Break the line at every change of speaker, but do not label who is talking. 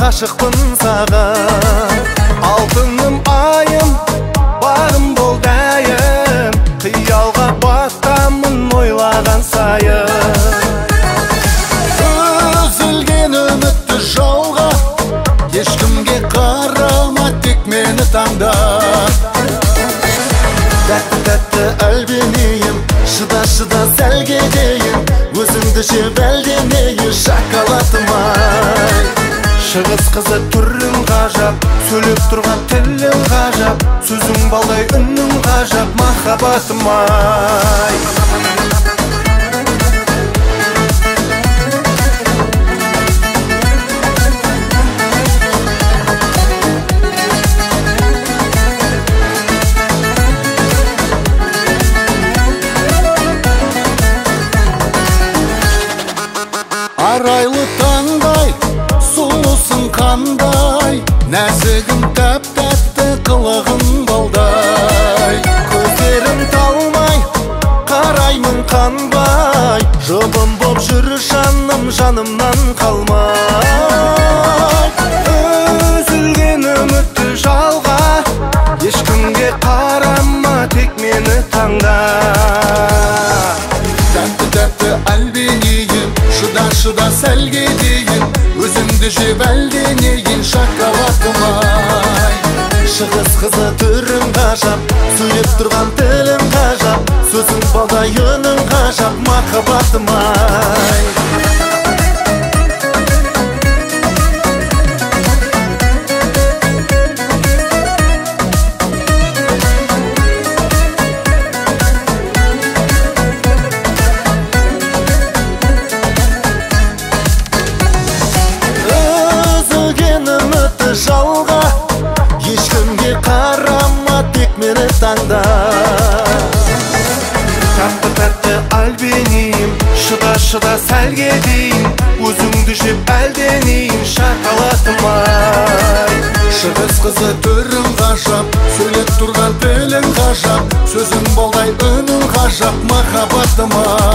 қашықпын саған. Алтыным айым, бағым бол дәйім, қиялға батамын ойлаған сайын. Үзілген үмітті жауға, ешкімге қарама, тек мені таңда. Тәтті әлбенейім, шыда сәлге дейін, өзіңді жеп әлденейін шоколадым ай. Шығыс қызы түрің ғажап, сөйлеп тұрған тілің ғажап, сөзің балдай үнің ғажап, махаббатым ай. Арайлы таңдай, сұлусың қандай, нәзігім тәп-тәтті қылығың балдай. Көздерім талмай, қараймын қанбай, жұбым боп жүрі жанымнан қалмай. Үзілген үмітті жалға, ешкімге қарама, тек мені таңда. Тәтті әлбенейім, шыда сәлге дейін, өзіңді жеп әлденейін шоколадым ай. Шығыс қызы түрің ғажап, сөйлеп тұрған тілің ғажап, сөзің балдай үнің ғажап, махаббатым ай. Жалға, ешкімге қарама, тек мені таңда. Тәтті әлбенейім, шыда сәлге дейін, өзіңді жеп әлденейін шоколадым ай. Шығыс қызы түрің ғажап, сөйлеп тұрған тілің ғажап, сөзің балдай үнің ғажап, махаббатым ай.